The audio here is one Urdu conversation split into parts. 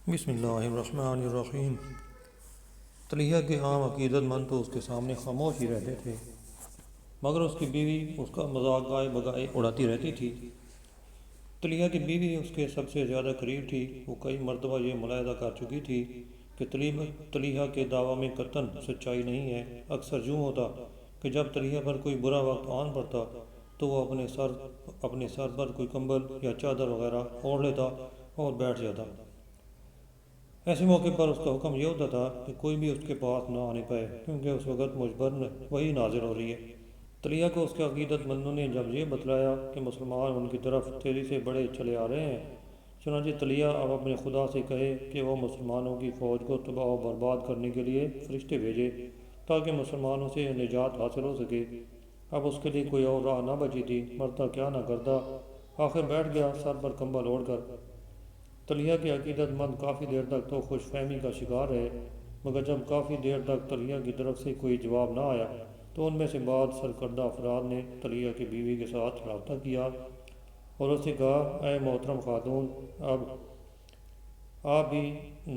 بسم اللہ الرحمن الرحیم۔ طلحہ کے عام عقیدت مند تو اس کے سامنے خاموش ہی رہتے تھے، مگر اس کی بیوی اس کا مذاق گائے بگائے اڑاتی رہتی تھی۔ طلحہ کی بیوی اس کے سب سے زیادہ قریب تھی۔ وہ کئی مرتبہ یہ ملاحظہ کر چکی تھی کہ طلحہ کے دعویٰ میں قطعاً سچائی نہیں ہے۔ اکثر یوں ہوتا کہ جب طلحہ پر کوئی برا وقت آن پڑتا تو وہ اپنے سر پر کوئی کمبل یا چادر وغیرہ اوڑھ لیتا اور بیٹھ جاتا۔ ایسے موقع پر اس کا حکم یہ ہوتا تھا کہ کوئی بھی اس کے پاس نہ آنے پائے، کیونکہ اس وقت مجھ پر وہی نازل ہو رہی ہے۔ طلحہ کو اس کے عقیدت مندوں نے جب یہ بتلایا کہ مسلمان ان کی طرف تیزی سے بڑھے چلے آ رہے ہیں، چنانچہ طلحہ اب اپنے خدا سے کہے کہ وہ مسلمانوں کی فوج کو تباہ و برباد کرنے کے لیے فرشتے بھیجے تاکہ مسلمانوں سے نجات حاصل ہو سکے۔ اب اس کے لیے کوئی اور راہ نہ بچی تھی، مرتا کیا نہ کرتا۔ آخر بیٹھ گیا سر پر کمبل اوڑھ کر۔ طلحہ کے عقیدت مند کافی دیر تک تو خوش فہمی کا شکار رہے، مگر جب کافی دیر تک طلحہ کی طرف سے کوئی جواب نہ آیا تو ان میں سے بعض سرکردہ افراد نے طلحہ کی بیوی کے ساتھ رابطہ کیا اور اس سے کہا، اے محترم خاتون، اب آپ بھی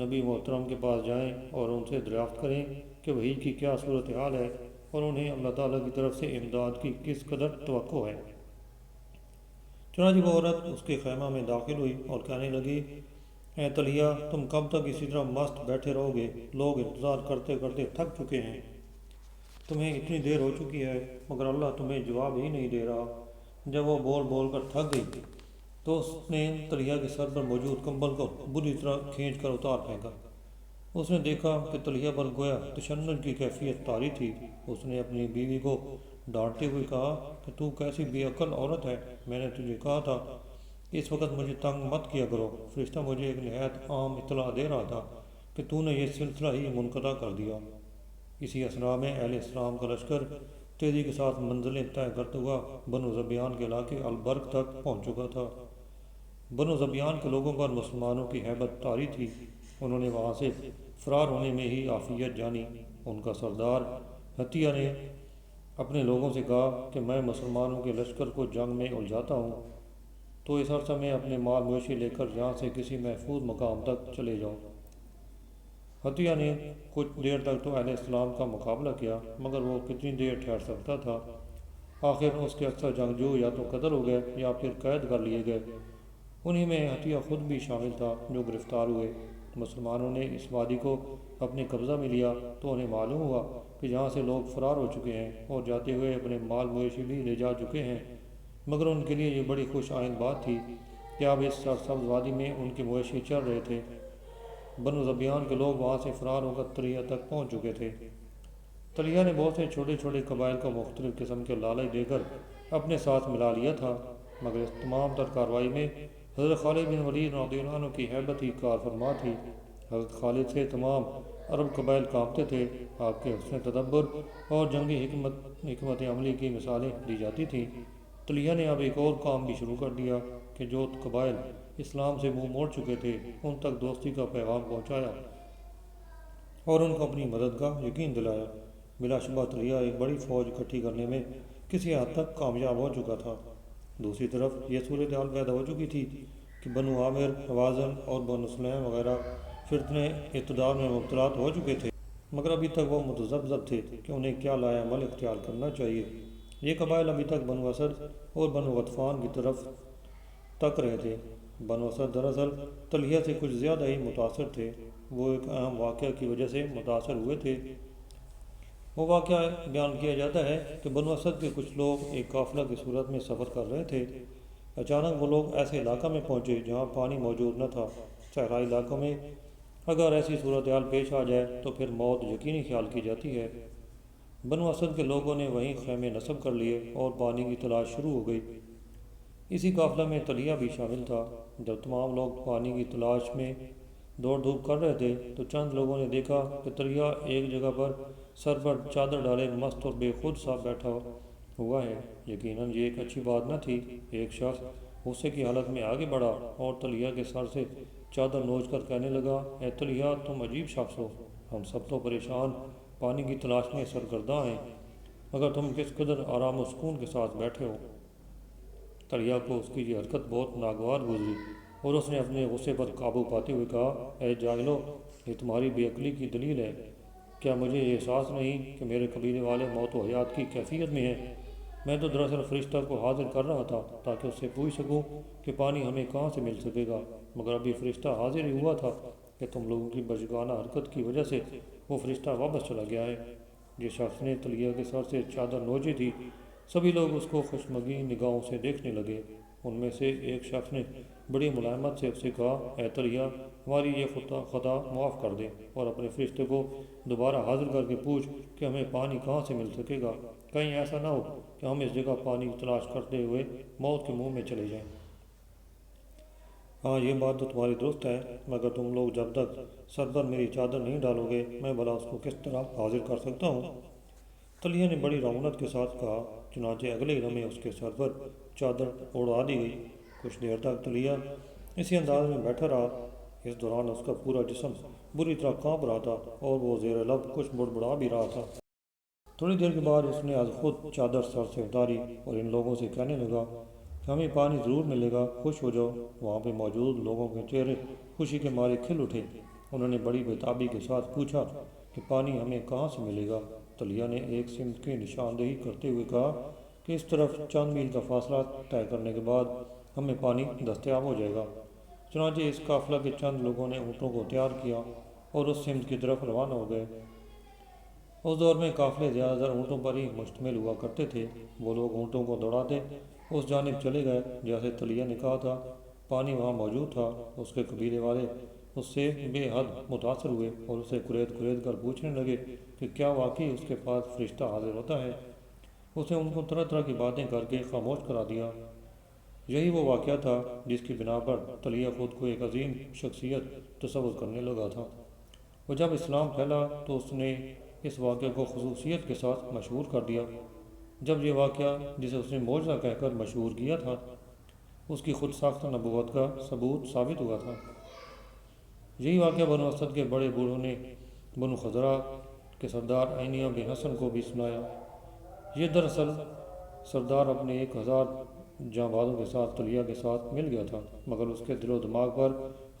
نبی محترم کے پاس جائیں اور ان سے دریافت کریں کہ وحی کی کیا صورتحال ہے اور انہیں اللہ تعالیٰ کی طرف سے امداد کی کس قدر توقع ہے۔ چنانچہ وہ عورت اس کے خیمہ میں داخل ہوئی اور کہنے لگی، اے طلحہ، تم کب تک اسی طرح مست بیٹھے رہو گے؟ لوگ انتظار کرتے کرتے تھک چکے ہیں، تمہیں اتنی دیر ہو چکی ہے مگر اللہ تمہیں جواب ہی نہیں دے رہا۔ جب وہ بول بول کر تھک گئی تو اس نے طلحہ کے سر پر موجود کمبل کو بری طرح کھینچ کر اتار پھینکا۔ اس نے دیکھا کہ طلحہ پر گویا تشنج کی کیفیت طاری تھی۔ اس نے اپنی بیوی کو ڈانٹتے ہوئے کہا کہ تو کیسی بے عقل عورت ہے، میں نے تجھے کہا تھا کہ اس وقت مجھے تنگ مت کیا کرو۔ فرشتہ مجھے ایک نہایت عام اطلاع دے رہا تھا کہ تو نے یہ سلسلہ ہی منقطع کر دیا۔ اسی اثناء میں اہل اسلام کا لشکر تیزی کے ساتھ منزلیں طے کرتا ہوا بنو ذبیان کے علاقے البرق تک پہنچ چکا تھا۔ بنو ذبیان کے لوگوں پر مسلمانوں کی ہیبت طاری تھی۔ انہوں نے وہاں سے فرار ہونے میں ہی عافیت جانی۔ ان کا سردار حطیہ نے اپنے لوگوں سے کہا کہ میں مسلمانوں کے لشکر کو جنگ میں الجھاتا ہوں، تو اس عرصہ میں اپنے مال مویشی لے کر یہاں سے کسی محفوظ مقام تک چلے جاؤ۔ حطیہ نے کچھ دیر تک تو اہل اسلام کا مقابلہ کیا، مگر وہ کتنی دیر ٹھہر سکتا تھا؟ آخر اس کے اکثر جنگجو یا تو قتل ہو گئے یا پھر قید کر لیے گئے۔ انہی میں حطیہ خود بھی شامل تھا جو گرفتار ہوئے۔ مسلمانوں نے اس وادی کو اپنے قبضہ میں لیا تو انہیں معلوم ہوا کہ یہاں سے لوگ فرار ہو چکے ہیں اور جاتے ہوئے اپنے مال مویشی بھی لے جا چکے ہیں، مگر ان کے لیے یہ بڑی خوش آئند بات تھی کہ اب اس سرسبز وادی میں ان کے مویشی چل رہے تھے۔ بنو ذبیان کے لوگ وہاں سے فرار ہو کر طلحہ تک پہنچ چکے تھے۔ طلحہ نے بہت سے چھوٹے چھوٹے قبائل کو مختلف قسم کے لالچ دے کر اپنے ساتھ ملا لیا تھا، مگر اس تمام تر کارروائی میں حضرت خالد بن ولید رضی اللہ عنہ کی ہیبت ہی کار فرما تھی۔ حضرت خالد سے تمام عرب قبائل کانپتے تھے۔ آپ کے حسن تدبر اور جنگی حکمت عملی کی مثالیں دی جاتی تھیں۔ طلحہ نے اب ایک اور کام بھی شروع کر دیا کہ جو قبائل اسلام سے منہ موڑ چکے تھے ان تک دوستی کا پیغام پہنچایا اور ان کو اپنی مدد کا یقین دلایا۔ بلا شبہ طلحہ ایک بڑی فوج اکٹھی کرنے میں کسی حد تک کامیاب ہو چکا تھا۔ دوسری طرف یہ صورتحال پیدا ہو چکی تھی کہ بنو عامر، حوازن اور بنو سلیم وغیرہ فرقے اقتدار میں مبتلا ہو چکے تھے، مگر ابھی تک وہ متذبذب تھے کہ انہیں کیا لائے عمل اختیار کرنا چاہیے۔ یہ قبائل ابھی تک بنو اسد اور بنو غطفان کی طرف تک رہے تھے۔ بنو اسد دراصل طلحہ سے کچھ زیادہ ہی متاثر تھے۔ وہ ایک اہم واقعہ کی وجہ سے متاثر ہوئے تھے۔ وہ واقعہ بیان کیا جاتا ہے کہ بنو اسد کے کچھ لوگ ایک قافلہ کی صورت میں سفر کر رہے تھے۔ اچانک وہ لوگ ایسے علاقہ میں پہنچے جہاں پانی موجود نہ تھا۔ صحرائی علاقوں میں اگر ایسی صورتحال پیش آ جائے تو پھر موت یقینی خیال کی جاتی ہے۔ بنو اسد کے لوگوں نے وہیں خیمے نصب کر لیے اور پانی کی تلاش شروع ہو گئی۔ اسی قافلہ میں طلحہ بھی شامل تھا۔ جب تمام لوگ پانی کی تلاش میں دوڑ دھوپ کر رہے تھے تو چند لوگوں نے دیکھا کہ طلحہ ایک جگہ پر سر پر چادر ڈالے مست اور بے خود سا بیٹھا ہوا ہے۔ یقیناً یہ ایک اچھی بات نہ تھی۔ ایک شخص غصے کی حالت میں آگے بڑھا اور طلحہ کے سر سے چادر نوچ کر کہنے لگا، اے طلحہ، تم عجیب شخص ہو، ہم سب تو پریشان پانی کی تلاش میں سرگرداں ہیں، مگر تم کس قدر آرام و سکون کے ساتھ بیٹھے ہو۔ طلحہ کو اس کی یہ حرکت بہت ناگوار گزری اور اس نے اپنے غصے پر قابو پاتے ہوئے کہا، اے جاہلو، یہ تمہاری بے عقلی کی دلیل ہے۔ کیا مجھے یہ احساس نہیں کہ میرے قبیلے والے موت و حیات کی کیفیت میں ہیں؟ میں تو دراصل فرشتہ کو حاضر کر رہا تھا تاکہ اس سے پوچھ سکوں کہ پانی ہمیں کہاں سے مل سکے گا، مگر ابھی فرشتہ حاضر ہی ہوا تھا کہ تم لوگوں کی بچگانہ حرکت کی وجہ سے وہ فرشتہ واپس چلا گیا ہے۔ جس شخص نے طلحہ کے سر سے چادر نوچی تھی، سبھی لوگ اس کو خوشمگین نگاہوں سے دیکھنے لگے۔ ان میں سے ایک شخص نے بڑی ملائمت سے اس سے کہا، اے طلحہ، ہماری یہ خطا معاف کر دے اور اپنے فرشتے کو دوبارہ حاضر کر کے پوچھ کہ ہمیں پانی کہاں سے مل سکے گا، کہیں ایسا نہ ہو کہ ہم اس جگہ پانی تلاش کرتے ہوئے موت کے منہ میں چلے جائیں۔ ہاں، یہ بات تو تمہاری درست ہے، مگر تم لوگ جب تک سر پر میری چادر نہیں ڈالو گے، میں بھلا اس کو کس طرح حاضر کر سکتا ہوں؟ طلحہ نے بڑی رعونت کے ساتھ کہا۔ چنانچہ اگلے ہی لمحے اس کے سر پر چادر اڑا دی گئی۔ کچھ دیر تک طلحہ اسی انداز میں بیٹھا رہا۔ اس دوران اس کا پورا جسم بری طرح کانپ رہا تھا اور وہ زیر لب کچھ بڑبڑا بھی رہا تھا۔ تھوڑی دیر کے بعد اس نے از خود چادر سر سے اتاری اور ان لوگوں سے کہنے لگا کہ ہمیں پانی ضرور ملے گا، خوش ہو جاؤ۔ وہاں پہ موجود لوگوں کے چہرے خوشی کے مارے کھل اٹھے۔ انہوں نے بڑی بےتابی کے ساتھ پوچھا کہ پانی ہمیں کہاں سے ملے گا؟ طلحہ نے ایک سمت کی نشاندہی کرتے ہوئے کہا کہ اس طرف چند میل کا فاصلہ طے کرنے کے بعد ہمیں پانی دستیاب ہو جائے گا۔ چنانچہ اس قافلہ کے چند لوگوں نے اونٹوں کو تیار کیا اور اس سمت کی طرف روانہ ہو گئے۔ اس دور میں قافلے زیادہ تر اونٹوں پر ہی مشتمل ہوا کرتے تھے۔ وہ لوگ اونٹوں کو دوڑاتے اس جانب چلے گئے جیسے طلحہ نے کہا تھا۔ پانی وہاں موجود تھا۔ اس کے قبیلے والے اس سے بے حد متاثر ہوئے اور اسے کرید کرید کر پوچھنے لگے کہ کیا واقعی اس کے پاس فرشتہ حاضر ہوتا ہے؟ اس نے ان کو طرح طرح کی باتیں کر کے خاموش کرا دیا۔ یہی وہ واقعہ تھا جس کی بنا پر طلحہ خود کو ایک عظیم شخصیت تصور کرنے لگا تھا۔ اور جب اسلام پھیلا تو اس نے اس واقعے کو خصوصیت کے ساتھ مشہور کر دیا۔ جب یہ واقعہ، جسے اس نے معجزہ کہہ کر مشہور کیا تھا، اس کی خود ساختہ نبوت کا ثبوت ثابت ہوا تھا۔ یہی واقعہ بنو اسد کے بڑے بوڑھوں نے بنو خزرہ کے سردار عینیہ بن حسن کو بھی سنایا۔ یہ دراصل سردار اپنے 1000 جاں بازوں کے ساتھ طلحہ کے ساتھ مل گیا تھا، مگر اس کے دل و دماغ پر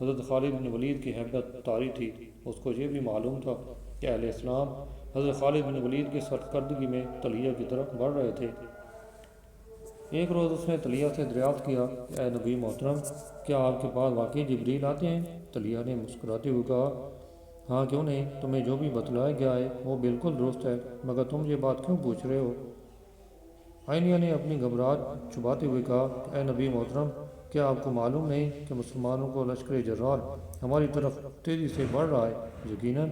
حضرت خالد بن ولید کی ہیبت طاری تھی۔ اس کو یہ بھی معلوم تھا کہ اہل اسلام حضرت خالد بن ولید کی سرکردگی میں طلحہ کی طرف بڑھ رہے تھے۔ ایک روز اس نے طلحہ سے دریافت کیا کہ اے نبی محترم، کیا آپ کے پاس واقعی جبریل آتے ہیں؟ طلحہ نے مسکراتے ہوئے کہا، ہاں کیوں نہیں، تمہیں جو بھی بتلایا گیا ہے وہ بالکل درست ہے، مگر تم یہ بات کیوں پوچھ رہے ہو؟ عینیہ نے اپنی گھبراہٹ چھپاتے ہوئے کہا کہ اے نبی محترم، کیا آپ کو معلوم نہیں کہ مسلمانوں کو لشکر جرار ہماری طرف تیزی سے بڑھ رہا ہے؟ یقیناً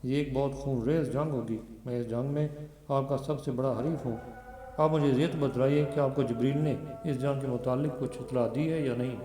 یہ ایک بہت خون ریز جنگ ہوگی۔ میں اس جنگ میں آپ کا سب سے بڑا حریف ہوں۔ آپ مجھے یہ بتلائیے کہ آپ کو جبریل نے اس جنگ کے متعلق کچھ اطلاع دی ہے یا نہیں؟